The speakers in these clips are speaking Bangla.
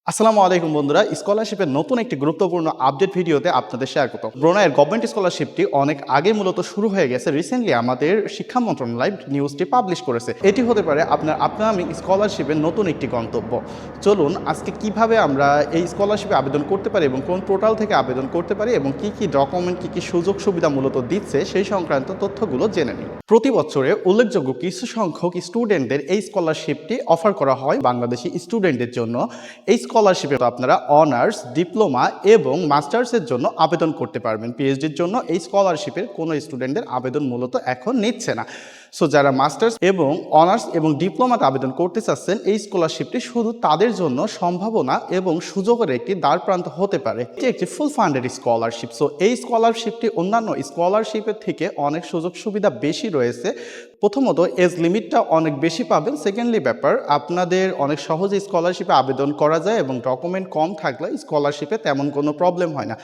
আসসালামু আলাইকুম বন্ধুরা, স্কলারশিপের নতুন একটি গুরুত্বপূর্ণ আপডেট ভিডিওতে আপনাদের স্বাগত। ব্রুনাইয়ের গভর্নমেন্ট স্কলারশিপটি অনেক আগে মূলত শুরু হয়ে গেছে। রিসেন্টলি আমাদের শিক্ষা মন্ত্রণালয় নিউজটি পাবলিশ করেছে। এটি হতে পারে আপনার আপকামিং স্কলারশিপের নতুন একটি গন্তব্য। চলুন আজকে কিভাবে আমরা এই স্কলারশিপে আবেদন করতে পারি এবং কোন পোর্টাল থেকে আবেদন করতে পারি এবং কি ডকুমেন্ট কি সুযোগ সুবিধা মূলত দিচ্ছে সেই সংক্রান্ত তথ্যগুলো জেনে নিই। প্রতি বছরে উল্লেখযোগ্য কিছু সংখ্যক স্টুডেন্টদের এই স্কলারশিপটি অফার করা হয় বাংলাদেশি স্টুডেন্টদের জন্য। এই স্কলারশিপে আপনারা অনার্স, ডিপ্লোমা এবং মাস্টার্সের জন্য আবেদন করতে পারবেন। পিএইচডির জন্য এই স্কলারশিপের কোনো স্টুডেন্টদের আবেদন মূলত এখন নিচ্ছে না। সো যারা মাস্টার্স এবং অনার্স এবং ডিপ্লোমাতে আবেদন করতে চাচ্ছেন, এই স্কলারশিপটি শুধু তাদের জন্য সম্ভাবনা এবং সুযোগের একটি দ্বারপ্রান্ত হতে পারে। এটি একটি ফুল ফান্ডেড স্কলারশিপ। সো এই স্কলারশিপটি অন্যান্য স্কলারশিপের থেকে অনেক সুযোগ সুবিধা বেশি রয়েছে। প্রথমত এজ লিমিটটা অনেক বেশি পাবেন। সেকেন্ডলি ব্যাপার, আপনাদের অনেক সহজে স্কলারশিপে আবেদন করা যায় এবং ডকুমেন্ট কম থাকলে স্কলারশিপে তেমন কোনো প্রবলেম হয় না।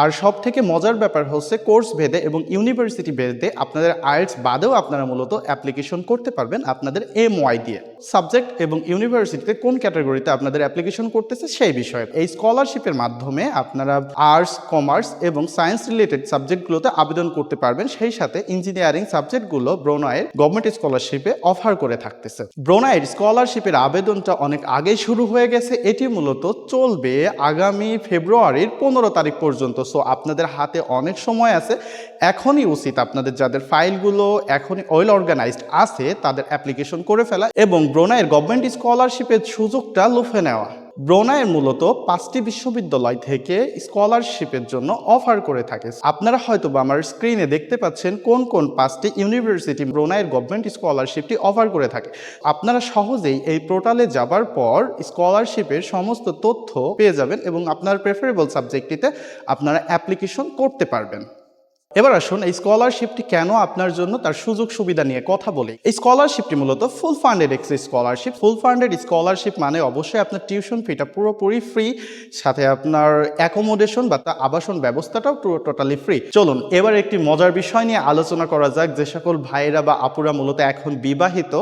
আর সব থেকে মজার ব্যাপার হচ্ছে কোর্স ভেদে এবং ইউনিভার্সিটি ভেদে আপনাদের আইএলটিএস বাদেও আপনারা মূলত অ্যাপ্লিকেশন করতে পারবেন আপনাদের MY দিয়ে। সাবজেক্ট এবং ইউনিভার্সিটিতে কোন ক্যাটাগরিতে আপনাদের অ্যাপ্লিকেশন করতেছে সেই বিষয়ে এই স্কলারশিপের মাধ্যমে আপনারা আর্টস, কমার্স এবং সায়েন্স রিলেটেড সাবজেক্টগুলোতে আবেদন করতে পারবেন। সেই সাথে ইঞ্জিনিয়ারিং সাবজেক্টগুলো ব্রুনাইয়ের গভর্নমেন্ট স্কলারশিপে অফার করে থাকতেছে। ব্রুনাইয়ের স্কলারশিপের আবেদনটা অনেক আগেই শুরু হয়ে গেছে। এটি মূলত চলবে আগামী ফেব্রুয়ারির 15 তারিখ পর্যন্ত। সো আপনাদের হাতে অনেক সময় আছে। এখনই উচিত আপনাদের যাদের ফাইলগুলো এখনই ওয়েল অর্গানাইজড আছে তাদের অ্যাপ্লিকেশন করে ফেলা এবং ব্রুনাইয়ের গভর্নমেন্ট স্কলারশিপের সুযোগটা লুফে নেওয়া। ব্রুনাইয়ের মূলত 5টি বিশ্ববিদ্যালয় থেকে স্কলারশিপের জন্য অফার করে থাকে। আপনারা হয়তো আমার স্ক্রিনে দেখতে পাচ্ছেন কোন কোন 5টি ইউনিভার্সিটি ব্রুনাইয়ের গভর্নমেন্ট স্কলারশিপটি অফার করে থাকে। আপনারা সহজেই এই পোর্টালে যাবার পর স্কলারশিপের সমস্ত তথ্য পেয়ে যাবেন এবং আপনার প্রেফারেবল সাবজেক্টটিতে আপনারা অ্যাপ্লিকেশন করতে পারবেন। এবার আসুন এই স্কলারশিপটি কেন আপনার জন্য তার সুযোগ সুবিধা নিয়ে কথা বলি। এই স্কলারশিপটি মূলত ফুল ফান্ডেড একটি স্কলারশিপ। ফুল ফান্ডেড স্কলারশিপ মানে অবশ্যই আপনার টিউশন ফিটা পুরোপুরি ফ্রি, সাথে আপনার অ্যাকোমোডেশন বা তার আবাসন ব্যবস্থাটাও টোটালি ফ্রি। চলুন এবার একটি মজার বিষয় নিয়ে আলোচনা করা যাক। যে সকল ভাইরা বা আপুরা মূলত এখন বিবাহিত,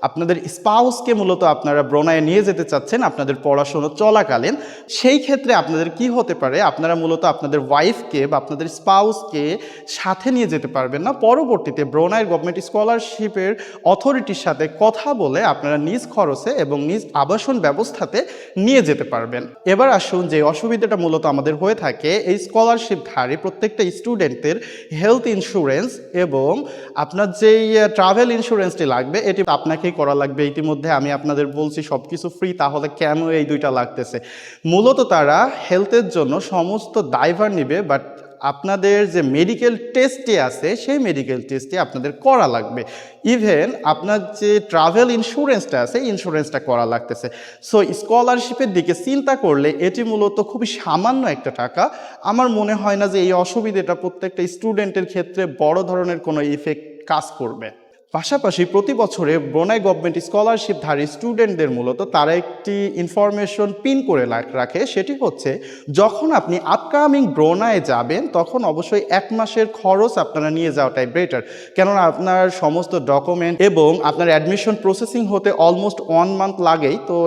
আপনাদের স্পাউসকে মূলত আপনারা ব্রুনাইয়ে নিয়ে যেতে চাচ্ছেন আপনাদের পড়াশোনা চলাকালীন, সেই ক্ষেত্রে আপনাদের কি হতে পারে, আপনারা মূলত আপনাদের ওয়াইফকে বা আপনাদের স্পাউসকে সাথে নিয়ে যেতে পারবেন না। পরবর্তীতে ব্রুনাইয়ের গভর্নমেন্ট স্কলারশিপের অথরিটির সাথে কথা বলে আপনারা নিজ খরচে এবং নিজ আবাসন ব্যবস্থাতে নিয়ে যেতে পারবেন। এবার আসুন যে অসুবিধাটা মূলত আমাদের হয়ে থাকে, এই স্কলারশিপধারী প্রত্যেকটা স্টুডেন্টের হেলথ ইন্স্যুরেন্স এবং আপনার যেই ট্রাভেল ইন্স্যুরেন্সটি লাগবে এটি আপনাকেই করা লাগবে। ইতিমধ্যে আমি আপনাদের বলছি সব কিছু ফ্রি, তাহলে কেন এই দুইটা লাগতেছে? মূলত তারা হেলথের জন্য সমস্ত দায়ভার নিবে, বাট আপনাদের যে মেডিকেল টেস্টটি আছে সেই মেডিকেল টেস্টটি আপনাদের করা লাগবে। ইভেন আপনার যে ট্রাভেল ইন্স্যুরেন্সটা আছে ইন্স্যুরেন্সটা করা লাগতেছে। সো স্কলারশিপের দিকে চিন্তা করলে এটি মূলত খুবই সামান্য একটা টাকা। আমার মনে হয় না যে এই অসুবিধাটা প্রত্যেকটা স্টুডেন্টের ক্ষেত্রে বড় ধরনের কোনো ইফেক্ট কাজ করবে। পাশাপাশি প্রতি বছরে ব্রুনাই গভর্নমেন্ট স্কলারশিপধারী স্টুডেন্টদের মূলত তারা একটি ইনফরমেশন পিন করে রাখে। সেটি হচ্ছে যখন আপনি আপকামিং ব্রুনাইয়ে যাবেন তখন অবশ্যই 1 মাসের খরচ আপনারা নিয়ে যাওয়াটাই বেটার। কেননা আপনার সমস্ত ডকুমেন্ট এবং আপনার অ্যাডমিশন প্রসেসিং হতে অলমোস্ট 1 মান্থ লাগেই। তো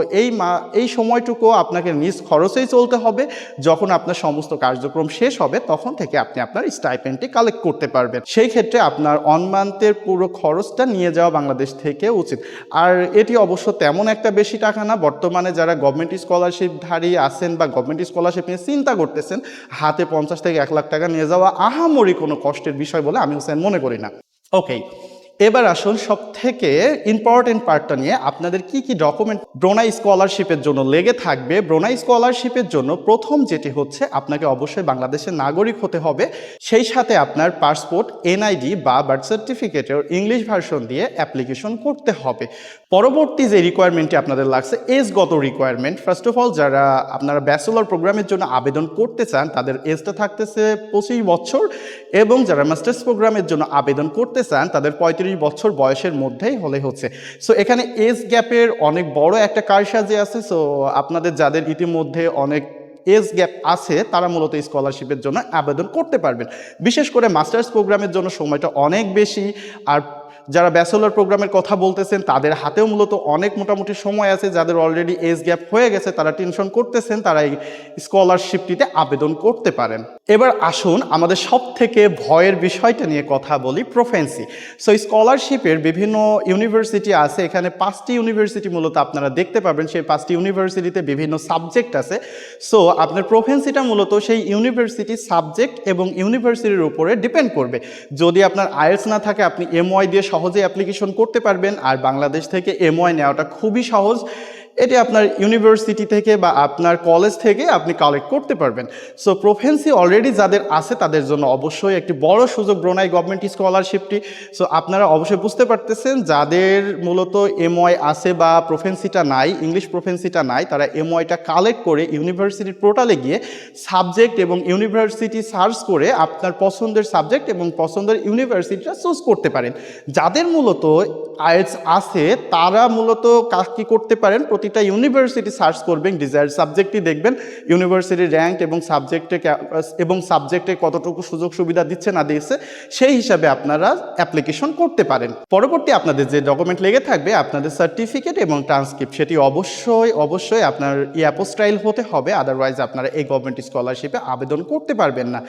এই সময়টুকু আপনাকে নিজ খরচেই চলতে হবে। যখন আপনার সমস্ত কার্যক্রম শেষ হবে তখন থেকে আপনি আপনার স্টাইপেন্ডটি কালেক্ট করতে পারবেন। সেই ক্ষেত্রে আপনার 1 মান্থের পুরো খরচ নিয়ে যাওয়া বাংলাদেশ থেকে উচিত। আর এটি অবশ্য তেমন একটা বেশি টাকা না। বর্তমানে যারা গভর্নমেন্ট স্কলারশিপধারী আছেন বা গভর্নমেন্ট স্কলারশিপ নিয়ে চিন্তা করতেছেন, হাতে 50 থেকে 1 লাখ টাকা নিয়ে যাওয়া আহামরি কোনো কষ্টের বিষয় বলে আমি হোসেন মনে করি না। ওকে, এবার আসুন সব থেকে ইম্পর্টেন্ট পার্টটা নিয়ে, আপনাদের কি ডকুমেন্ট ব্রুনাই স্কলারশিপের জন্য লেগে থাকবে। ব্রুনাই স্কলারশিপের জন্য প্রথম যেটি হচ্ছে আপনাকে অবশ্যই বাংলাদেশের নাগরিক হতে হবে। সেই সাথে আপনার পাসপোর্ট, NID বা বার্থ সার্টিফিকেটের ইংলিশ ভার্সন দিয়ে অ্যাপ্লিকেশন করতে হবে। পরবর্তী যে রিকোয়ারমেন্টটি আপনাদের লাগছে এজগত রিকোয়ারমেন্ট। ফার্স্ট অফ অল যারা আপনারা ব্যাচেলর প্রোগ্রামের জন্য আবেদন করতে চান তাদের এজটা থাকতেছে 25 বছর এবং যারা মাস্টার্স প্রোগ্রামের জন্য আবেদন করতে চান তাদের 35 বছর বয়সের মধ্যেই হলে হচ্ছে। সো এখানে এজ গ্যাপের অনেক বড় একটা কারসাজি আছে। সো আপনাদের যাদের ইতিমধ্যে অনেক এজ গ্যাপ আছে তারা মূলত স্কলারশিপের জন্য আবেদন করতে পারবেন। বিশেষ করে মাস্টার্স প্রোগ্রামের জন্য সময়টা অনেক বেশি। আর যারা ব্যাচেলর প্রোগ্রামের কথা বলতেছেন তাদের হাতেও মূলত অনেক মোটামুটি সময় আছে, যাদের অলরেডি এজ গ্যাপ হয়ে গেছে তারা টেনশন করতেছেন, তারা এই স্কলারশিপটিতে আবেদন করতে পারেন। এবার আসুন আমাদের সব থেকে ভয়ের বিষয়টা নিয়ে কথা বলি, প্রফেন্সি। সো স্কলারশিপের বিভিন্ন ইউনিভার্সিটি আছে, এখানে 5টি ইউনিভার্সিটি মূলত আপনারা দেখতে পাবেন, সেই 5টি ইউনিভার্সিটিতে বিভিন্ন সাবজেক্ট আছে। সো আপনার প্রফেন্সিটা মূলত সেই ইউনিভার্সিটি সাবজেক্ট এবং ইউনিভার্সিটির উপরে ডিপেন্ড করবে। যদি আপনার আইএলটিএস না থাকে আপনি এমওয়াই দিয়ে সহজে অ্যাপ্লিকেশন করতে পারবেন, আর বাংলাদেশ থেকে এমওয়াই নেওয়াটা খুবই সহজ। এটি আপনার ইউনিভার্সিটি থেকে বা আপনার কলেজ থেকে আপনি কালেক্ট করতে পারবেন। সো প্রফেন্সি অলরেডি যাদের আছে তাদের জন্য অবশ্যই একটি বড় সুযোগ ব্রুনাই গভর্নমেন্ট স্কলারশিপটি। সো আপনারা অবশ্যই বুঝতে পারতেছেন যাদের মূলত এমওয়াই আছে বা প্রফেন্সিটা নাই, ইংলিশ প্রফেন্সিটা নাই, তারা এমওয়াইটা কালেক্ট করে ইউনিভার্সিটির পোর্টালে গিয়ে সাবজেক্ট এবং ইউনিভার্সিটি সার্চ করে আপনার পছন্দের সাবজেক্ট এবং পছন্দের ইউনিভার্সিটিটা চুজ করতে পারেন। যাদের মূলত আইএলটিএস আছে তারা মূলত কি করতে পারেন, প্রতিটা ইউনিভার্সিটি সার্চ করবেন, ডিজায়ার্ড সাবজেক্টই দেখবেন, ইউনিভার্সিটির র্যাঙ্ক এবং সাবজেক্টে কতটুকু সুযোগ সুবিধা দিচ্ছে না দিচ্ছে, সেই হিসাবে আপনারা অ্যাপ্লিকেশন করতে পারেন। পরবর্তী আপনাদের যে ডকুমেন্ট লেগে থাকবে আপনাদের সার্টিফিকেট এবং ট্রান্সক্রিপ্ট, সেটি অবশ্যই আপনার অ্যাপোস্টাইল হতে হবে, আদারওয়াইজ আপনারা এই গভর্নমেন্ট স্কলারশিপে আবেদন করতে পারবেন না।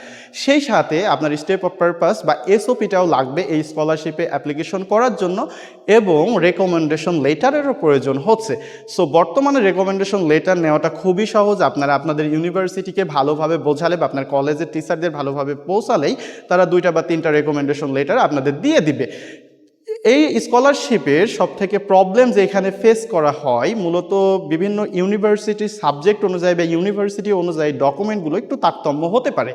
সেই সাথে আপনার স্টেপ অফ পারপাস বা এসওপিটাও লাগবে এই স্কলারশিপে অ্যাপ্লিকেশন করার জন্য, এবং রেকমেন্ডেশন লেটারেরও প্রয়োজন হচ্ছে। সো বর্তমানে রেকমেন্ডেশন লেটার নেওয়াটা খুবই সহজ। আপনারা আপনাদের ইউনিভার্সিটিকে ভালোভাবে বোঝালে বা আপনার কলেজের টিচারদের ভালোভাবে পৌঁছালেই তারা 2টা বা 3টা রেকমেন্ডেশন লেটার আপনাদের দিয়ে দিবে। এই স্কলারশিপের সবথেকে প্রবলেম যে এখানে ফেস করা হয়, মূলত বিভিন্ন ইউনিভার্সিটির সাবজেক্ট অনুযায়ী বা ইউনিভার্সিটি অনুযায়ী ডকুমেন্টগুলো একটু তারতম্য হতে পারে।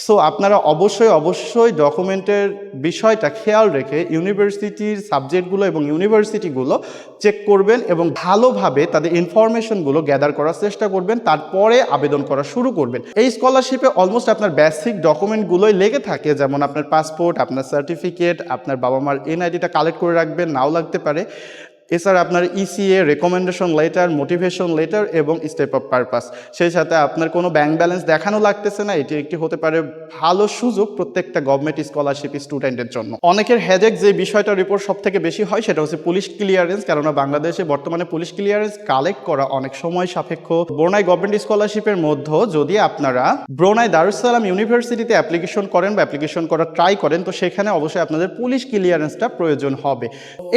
সো আপনারা অবশ্যই ডকুমেন্টের বিষয়টা খেয়াল রেখে ইউনিভার্সিটির সাবজেক্টগুলো এবং ইউনিভার্সিটিগুলো চেক করবেন এবং ভালোভাবে তাদের ইনফরমেশনগুলো গ্যাদার করার চেষ্টা করবেন, তারপরে আবেদন করা শুরু করবেন। এই স্কলারশিপে অলমোস্ট আপনার বেসিক ডকুমেন্টগুলোই লেগে থাকে, যেমন আপনার পাসপোর্ট, আপনার সার্টিফিকেট, আপনার বাবা মার এনআইডিটা কালেক্ট করে রাখবেন, নাও লাগতে পারে। এছাড়া আপনার ECA, recommendation letter, motivation letter এবং স্টেপ অফ পারপাস। সেই সাথে আপনার কোনো ব্যাংক ব্যালেন্স দেখানো লাগতেছে না, এটি একটি হতে পারে ভালো সুযোগ প্রত্যেকটা গভর্নমেন্ট স্কলারশিপ স্টুডেন্টের জন্য। অনেকের হেডেক যে বিষয়টার উপর সব থেকে বেশি হয় সেটা হচ্ছে পুলিশ ক্লিয়ারেন্স, কেননা বাংলাদেশে বর্তমানে পুলিশ ক্লিয়ারেন্স কালেক্ট করা অনেক সময় সাপেক্ষ। ব্রুনাই গভর্নমেন্ট স্কলারশিপের মধ্যে যদি আপনারা ব্রুনাই দারুস সালাম ইউনিভার্সিটিতে অ্যাপ্লিকেশন করেন বা অ্যাপ্লিকেশন করার ট্রাই করেন, তো সেখানে অবশ্যই আপনাদের পুলিশ ক্লিয়ারেন্সটা প্রয়োজন হবে।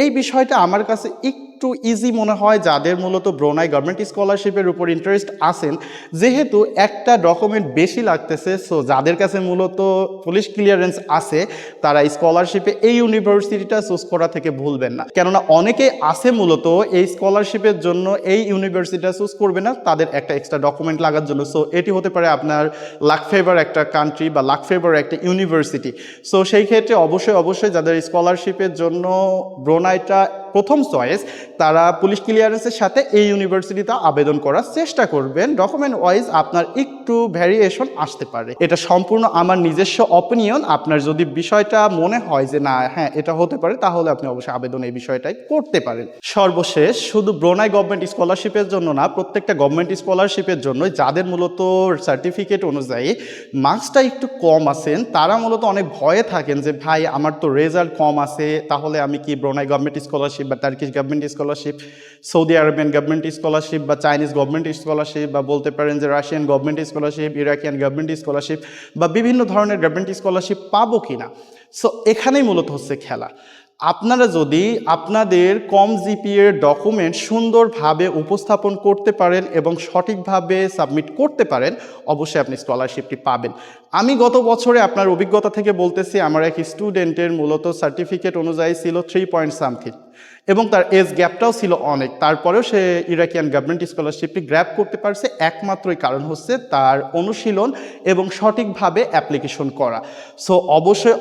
এই বিষয়টা আমার কাছে একটু ইজি মনে হয় যাদের মূলত ব্রুনাই গভর্নমেন্ট স্কলারশিপের উপর ইন্টারেস্ট আছেন, যেহেতু একটা ডকুমেন্ট বেশি লাগতেছে। সো যাদের কাছে মূলত পুলিশ ক্লিয়ারেন্স আছে তারা স্কলারশিপে এই ইউনিভার্সিটিটা চুজ করা থেকে ভুলবেন না, কেননা অনেকে আছে মূলত এই স্কলারশিপের জন্য এই ইউনিভার্সিটিটা চুজ করবে না তাদের একটা এক্সট্রা ডকুমেন্ট লাগার জন্য। সো এটি হতে পারে আপনার লাক ফেভার একটা কান্ট্রি বা লাক ফেভার একটা ইউনিভার্সিটি। সো সেই ক্ষেত্রে অবশ্যই যাদের স্কলারশিপের জন্য ব্রুনাইটা প্রথম চয়েস, তারা পুলিশ ক্লিয়ারেন্সের সাথে এই ইউনিভার্সিটিতে আবেদন করার চেষ্টা করবেন। ডকুমেন্ট ওয়াইজ আপনার একটু ভ্যারিয়েশন আসতে পারে, এটা সম্পূর্ণ আমার নিজস্ব অপিনিয়ন। আপনার যদি বিষয়টা মনে হয় যে না হ্যাঁ এটা হতে পারে, তাহলে আপনি অবশ্যই আবেদন এই বিষয়টাই করতে পারেন। সর্বশেষ শুধু ব্রুনাই গভর্নমেন্ট স্কলারশিপের জন্য না, প্রত্যেকটা গভর্নমেন্ট স্কলারশিপের জন্য যাদের মূলত সার্টিফিকেট অনুযায়ী মার্কসটা একটু কম আছেন, তারা মূলত অনেক ভয়ে থাকেন যে ভাই আমার তো রেজাল্ট কম আছে, তাহলে আমি কি ব্রুনাই গভর্নমেন্ট স্কলারশিপ বা Turkish government scholarship, Saudi Arabian government scholarship বা চাইনিজ গভর্নমেন্ট স্কলারশিপ বা বলতে পারেন যে Russian government scholarship, Iraqian government scholarship বা বিভিন্ন ধরনের গভর্নমেন্ট স্কলারশিপ পাবো কিনা। সো এখানেই মূলত হচ্ছে খেলা। আপনারা যদি আপনাদের কম জিপিএর ডকুমেন্ট সুন্দরভাবে উপস্থাপন করতে পারেন এবং সঠিকভাবে সাবমিট করতে পারেন, অবশ্যই আপনি স্কলারশিপটি পাবেন। আমি গত বছরে আপনার অভিজ্ঞতা থেকে বলতেছি, আমার এক স্টুডেন্টের মূলত সার্টিফিকেট অনুযায়ী ছিল 3 পয়েন্ট সামথিং এবং তার এজ গ্যাপটাও ছিল অনেক, তারপরেও সে ইরাকিয়ান গভর্নমেন্ট স্কলারশিপটি গ্র্যাব করতে পারছে। একমাত্রই কারণ হচ্ছে তার অনুশীলন এবং সঠিকভাবে অ্যাপ্লিকেশন করা। সো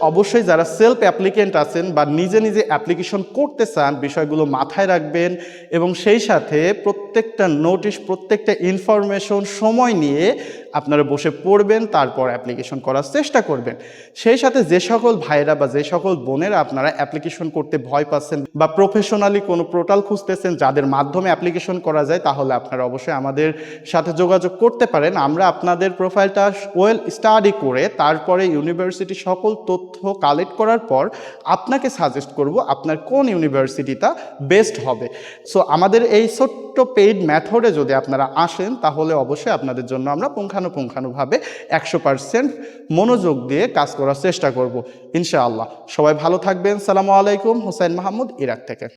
অবশ্যই যারা সেলফ অ্যাপ্লিকেন্ট আছেন বা নিজে অ্যাপ্লিকেশন করতে চান, বিষয়গুলো মাথায় রাখবেন এবং সেই সাথে প্রত্যেকটা নোটিশ, প্রত্যেকটা ইনফরমেশন সময় নিয়ে আপনারা বসে পড়বেন, তারপর অ্যাপ্লিকেশন করার চেষ্টা করবেন। সেই সাথে যে সকল ভাইরা বা যে সকল বোনেরা আপনারা অ্যাপ্লিকেশন করতে ভয় পাচ্ছেন বা প্রফেশনালি কোনো পোর্টাল খুঁজতেছেন যাদের মাধ্যমে অ্যাপ্লিকেশন করা যায়, তাহলে আপনারা অবশ্যই আমাদের সাথে যোগাযোগ করতে পারেন। আমরা আপনাদের প্রোফাইলটা ওয়েল স্টাডি করে তারপরে ইউনিভার্সিটি সকল তথ্য কালেক্ট করার পর আপনাকে সাজেস্ট করব আপনার কোন ইউনিভার্সিটিটা বেস্ট হবে। সো আমাদের এই ছোট্ট পেইড মেথডে যদি আপনারা আসেন তাহলে অবশ্যই আপনাদের জন্য আমরা পুঙ্খানুপুঙ্খানুভাবে 100% মনোযোগ দিয়ে কাজ করার চেষ্টা করব ইনশাআল্লাহ। সবাই ভালো থাকবেন। সালামু আলাইকুম। হোসেন মাহমুদ, ইরাক থেকে।